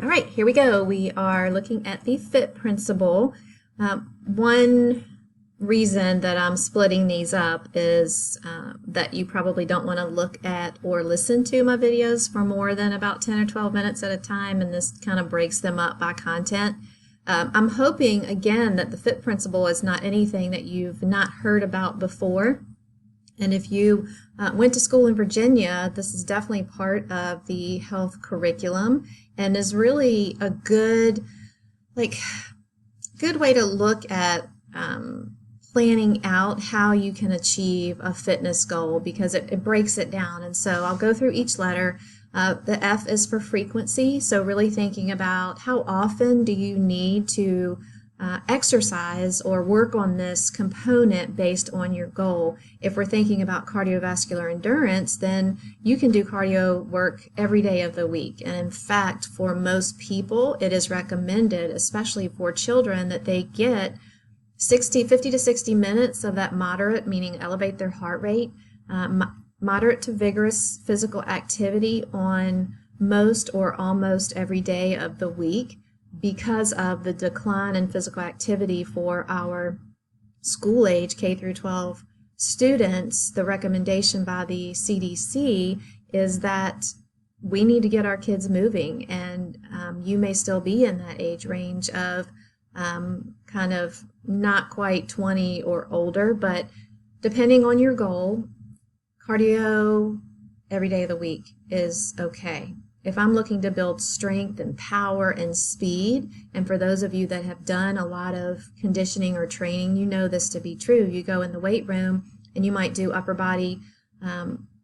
All right, here we go. We are looking at the FITT principle. One reason that I'm splitting these up is that you probably don't want to look at or listen to my videos for more than about 10 or 12 minutes at a time, and this kind of breaks them up by content. I'm hoping, again, that the FITT principle is not anything that you've not heard about before. And if you went to school in Virginia, this is definitely part of the health curriculum and is really a good way to look at planning out how you can achieve a fitness goal, because it breaks it down. And so I'll go through each letter. The F is for frequency, so really thinking about how often do you need to exercise or work on this component based on your goal. If we're thinking about cardiovascular endurance, then you can do cardio work every day of the week. And in fact, for most people, it is recommended, especially for children, that they get 50 to 60 minutes of that moderate, meaning elevate their heart rate, moderate to vigorous physical activity on most or almost every day of the week. Because of the decline in physical activity for our school age K through 12 students, the recommendation by the CDC is that we need to get our kids moving. And you may still be in that age range of kind of not quite 20 or older, but depending on your goal, cardio every day of the week is okay. If I'm looking to build strength and power and speed, and for those of you that have done a lot of conditioning or training, you know this to be true. You go in the weight room and you might do upper body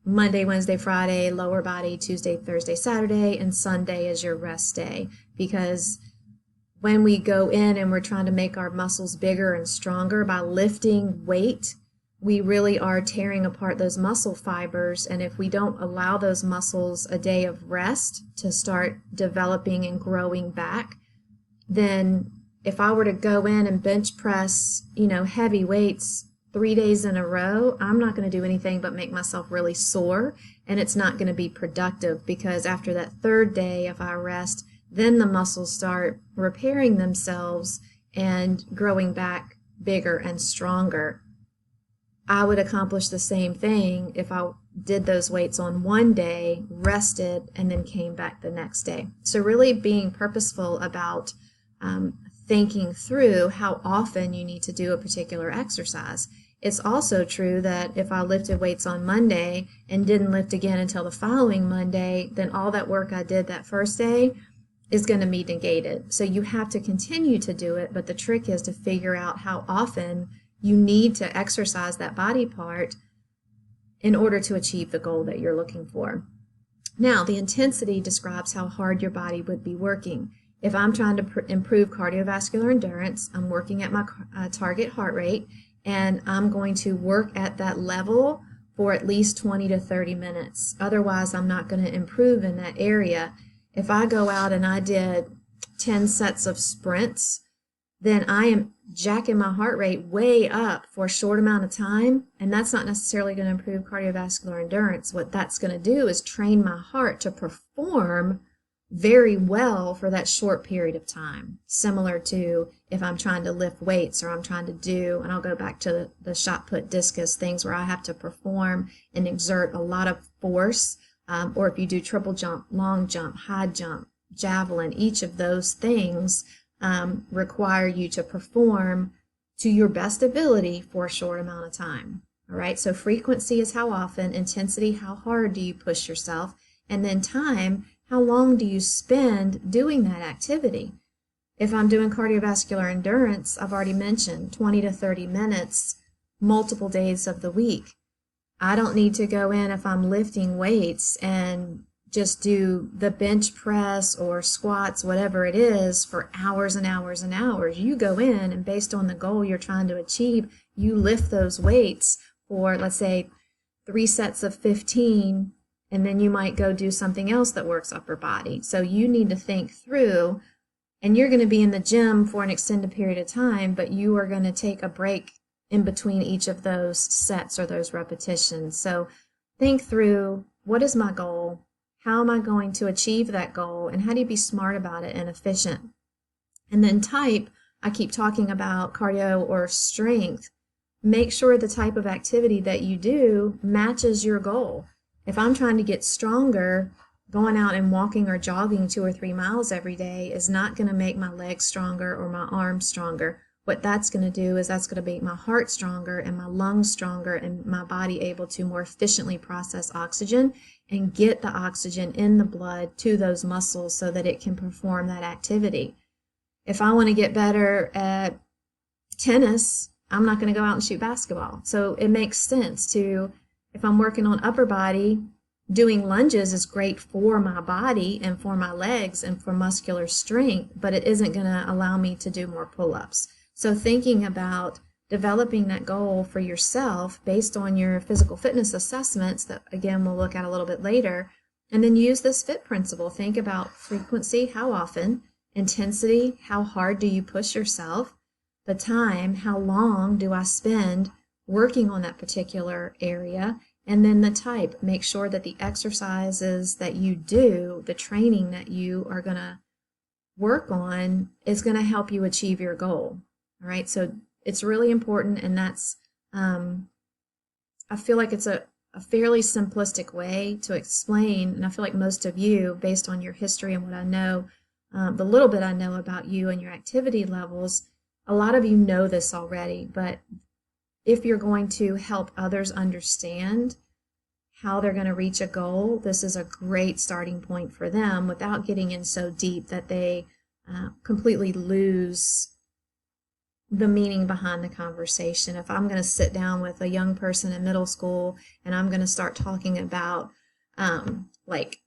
Monday, Wednesday, Friday, lower body Tuesday, Thursday, Saturday, and Sunday is your rest day. Because when we go in and we're trying to make our muscles bigger and stronger by lifting weight, we really are tearing apart those muscle fibers. And if we don't allow those muscles a day of rest to start developing and growing back, then if I were to go in and bench press, heavy weights 3 days in a row, I'm not going to do anything but make myself really sore, and it's not going to be productive, because after that third day, if I rest, then the muscles start repairing themselves and growing back bigger and stronger. I would accomplish the same thing if I did those weights on one day, rested, and then came back the next day. So really being purposeful about thinking through how often you need to do a particular exercise. It's also true that if I lifted weights on Monday and didn't lift again until the following Monday, then all that work I did that first day is going to be negated. So you have to continue to do it, but the trick is to figure out how often you need to exercise that body part in order to achieve the goal that you're looking for. Now, the intensity describes how hard your body would be working. If I'm trying to improve cardiovascular endurance, I'm working at my target heart rate, and I'm going to work at that level for at least 20 to 30 minutes. Otherwise, I'm not going to improve in that area. If I go out and I did 10 sets of sprints, then I am jacking my heart rate way up for a short amount of time, and that's not necessarily going to improve cardiovascular endurance. What that's going to do is train my heart to perform very well for that short period of time, similar to if I'm trying to lift weights, or I'm trying to do, and I'll go back to the shot put discus, things where I have to perform and exert a lot of force, or if you do triple jump, long jump, high jump, javelin, each of those things require you to perform to your best ability for a short amount of time. All right, so frequency is how often, intensity, how hard do you push yourself, and then time, how long do you spend doing that activity. If I'm doing cardiovascular endurance, I've already mentioned 20 to 30 minutes, multiple days of the week. I don't need to go in if I'm lifting weights and just do the bench press or squats, whatever it is, for hours and hours and hours. You go in and based on the goal you're trying to achieve, you lift those weights for, let's say, 3 sets of 15, and then you might go do something else that works upper body. So you need to think through, and you're going to be in the gym for an extended period of time, but you are going to take a break in between each of those sets or those repetitions. So think through, what is my goal? How am I going to achieve that goal? And how do you be smart about it and efficient? And then type, I keep talking about cardio or strength. Make sure the type of activity that you do matches your goal. If I'm trying to get stronger, going out and walking or jogging 2 or 3 miles every day is not going to make my legs stronger or my arms stronger. What that's going to do is that's going to make my heart stronger and my lungs stronger and my body able to more efficiently process oxygen and get the oxygen in the blood to those muscles so that it can perform that activity. If I want to get better at tennis, I'm not going to go out and shoot basketball. So it makes sense to, if I'm working on upper body, doing lunges is great for my body and for my legs and for muscular strength, but it isn't going to allow me to do more pull-ups. So thinking about developing that goal for yourself based on your physical fitness assessments that, again, we'll look at a little bit later, and then use this FITT principle. Think about frequency, how often, intensity, how hard do you push yourself, the time, how long do I spend working on that particular area, and then the type. Make sure that the exercises that you do, the training that you are going to work on is going to help you achieve your goal. All right, so it's really important, and that's, I feel like it's a fairly simplistic way to explain, and I feel like most of you, based on your history and what I know, the little bit I know about you and your activity levels, a lot of you know this already, but if you're going to help others understand how they're going to reach a goal, this is a great starting point for them without getting in so deep that they completely lose the meaning behind the conversation. If I'm going to sit down with a young person in middle school and I'm going to start talking about like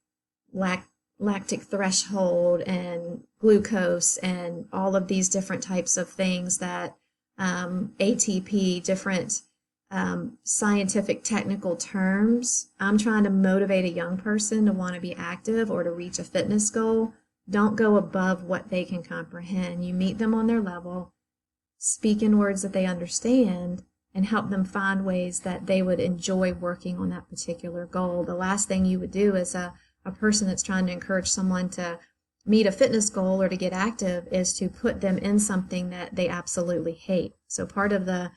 lactic threshold and glucose and all of these different types of things that ATP, different scientific technical terms, I'm trying to motivate a young person to want to be active or to reach a fitness goal. Don't go above what they can comprehend. You meet them on their level, speak in words that they understand, and help them find ways that they would enjoy working on that particular goal. The last thing you would do as a person that's trying to encourage someone to meet a fitness goal or to get active is to put them in something that they absolutely hate. So part of the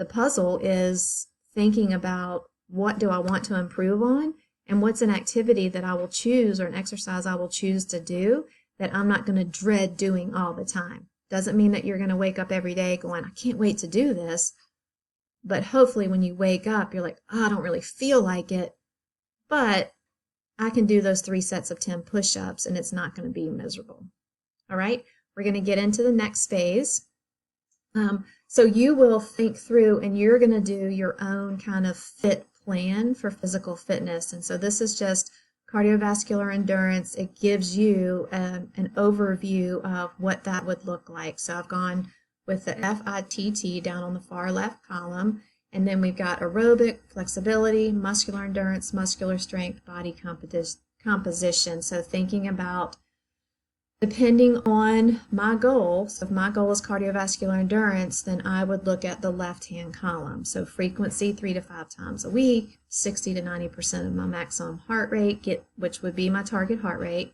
puzzle is thinking about, what do I want to improve on, and what's an activity that I will choose or an exercise I will choose to do that I'm not going to dread doing all the time. Doesn't mean that you're going to wake up every day going, I can't wait to do this. But hopefully when you wake up, you're like, oh, I don't really feel like it, but I can do those 3 sets of 10 push-ups and it's not going to be miserable. All right, we're going to get into the next phase. So you will think through and you're going to do your own kind of FITT plan for physical fitness. And so this is just cardiovascular endurance. It gives you an overview of what that would look like. So I've gone with the FITT down on the far left column. And then we've got aerobic, flexibility, muscular endurance, muscular strength, body composition. So thinking about, depending on my goal, so if my goal is cardiovascular endurance, then I would look at the left-hand column. So frequency 3 to 5 times a week, 60 to 90% of my maximum heart rate, which would be my target heart rate,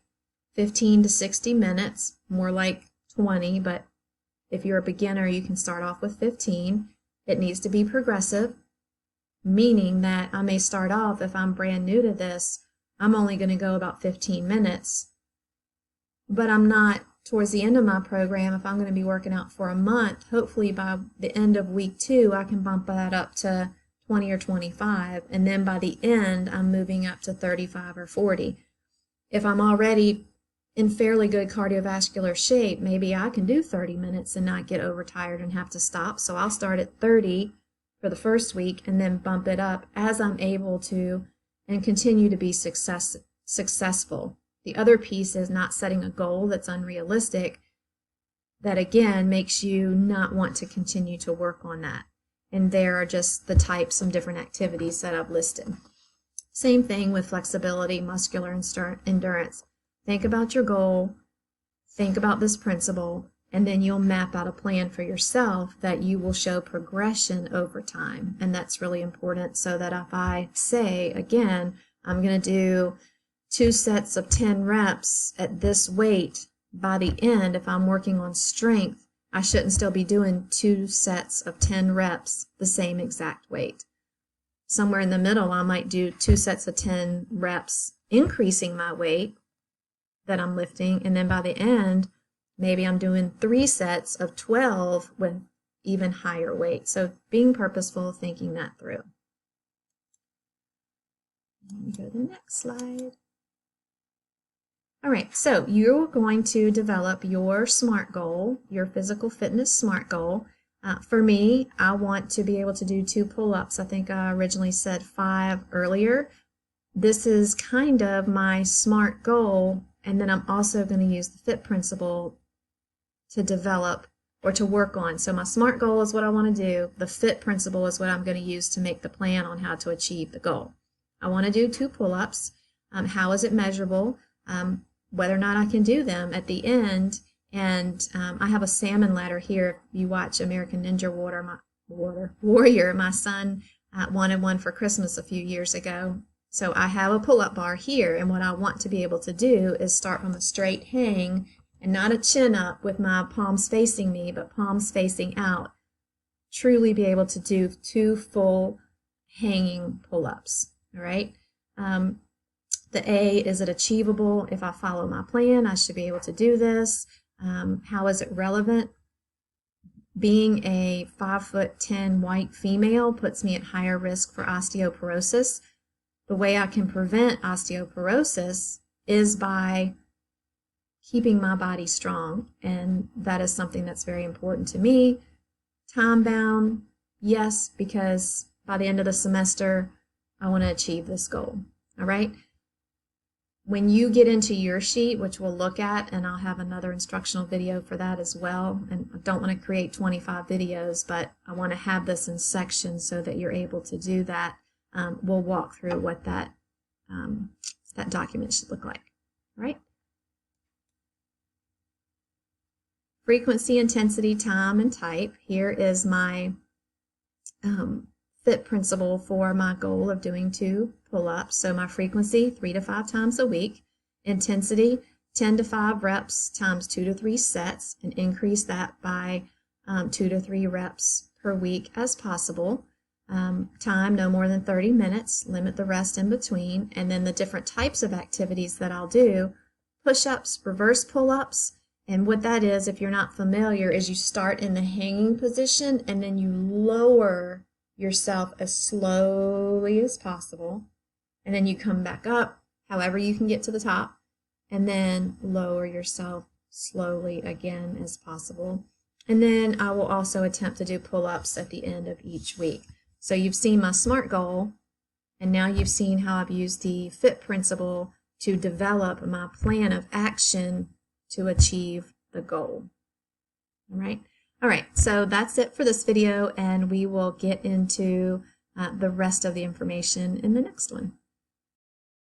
15 to 60 minutes, more like 20, but if you're a beginner, you can start off with 15. It needs to be progressive, meaning that I may start off, if I'm brand new to this, I'm only going to go about 15 minutes. But I'm not, towards the end of my program, if I'm going to be working out for a month, hopefully by the end of week 2, I can bump that up to 20 or 25. And then by the end, I'm moving up to 35 or 40. If I'm already in fairly good cardiovascular shape, maybe I can do 30 minutes and not get overtired and have to stop. So I'll start at 30 for the first week and then bump it up as I'm able to and continue to be successful. The other piece is not setting a goal that's unrealistic, that again makes you not want to continue to work on that. And there are just the types, some different activities that I've listed. Same thing with flexibility, muscular endurance. Think about your goal, think about this principle, and then you'll map out a plan for yourself that you will show progression over time. And that's really important, so that if I say, again, I'm going to do 2 sets of 10 reps at this weight, by the end, if I'm working on strength, I shouldn't still be doing 2 sets of 10 reps the same exact weight. Somewhere in the middle, I might do 2 sets of 10 reps, increasing my weight that I'm lifting, and then by the end, maybe I'm doing 3 sets of 12 with even higher weight. So being purposeful, thinking that through. Let me go to the next slide. All right, so you're going to develop your SMART goal, your physical fitness SMART goal. For me, I want to be able to do 2 pull-ups. I think I originally said 5 earlier. This is kind of my SMART goal, and then I'm also going to use the FITT principle to develop or to work on. So my SMART goal is what I want to do. The FITT principle is what I'm going to use to make the plan on how to achieve the goal. I want to do 2 pull-ups. How is it measurable? Whether or not I can do them at the end. And I have a salmon ladder here. If you watch American Ninja Warrior, my son wanted one for Christmas a few years ago. So I have a pull-up bar here, and what I want to be able to do is start from a straight hang and not a chin up with my palms facing me, but palms facing out. Truly be able to do 2 full hanging pull-ups. All right. The A, is it achievable? If I follow my plan, I should be able to do this. How is it relevant? Being a 5'10" white female puts me at higher risk for osteoporosis. The way I can prevent osteoporosis is by keeping my body strong, and that is something that's very important to me. Time bound, yes, because by the end of the semester, I want to achieve this goal. All right. When you get into your sheet, which we'll look at, and I'll have another instructional video for that as well, and I don't want to create 25 videos, but I want to have this in sections so that you're able to do that. We'll walk through what that document should look like. All right? Frequency, intensity, time, and type. Here is my FITT principle for my goal of doing 2 pull-ups. So my frequency, 3 to 5 times a week. Intensity, 10 to 5 reps times 2 to 3 sets, and increase that by 2 to 3 reps per week as possible. Time, no more than 30 minutes. Limit the rest in between. And then the different types of activities that I'll do: push-ups, reverse pull-ups. And what that is, if you're not familiar, is you start in the hanging position and then you lower yourself as slowly as possible, and then you come back up however you can get to the top, and then lower yourself slowly again as possible. And then I will also attempt to do pull-ups at the end of each week. So you've seen my SMART goal, and now you've seen how I've used the FITT principle to develop my plan of action to achieve the goal. All right. All right, so that's it for this video, and we will get into the rest of the information in the next one.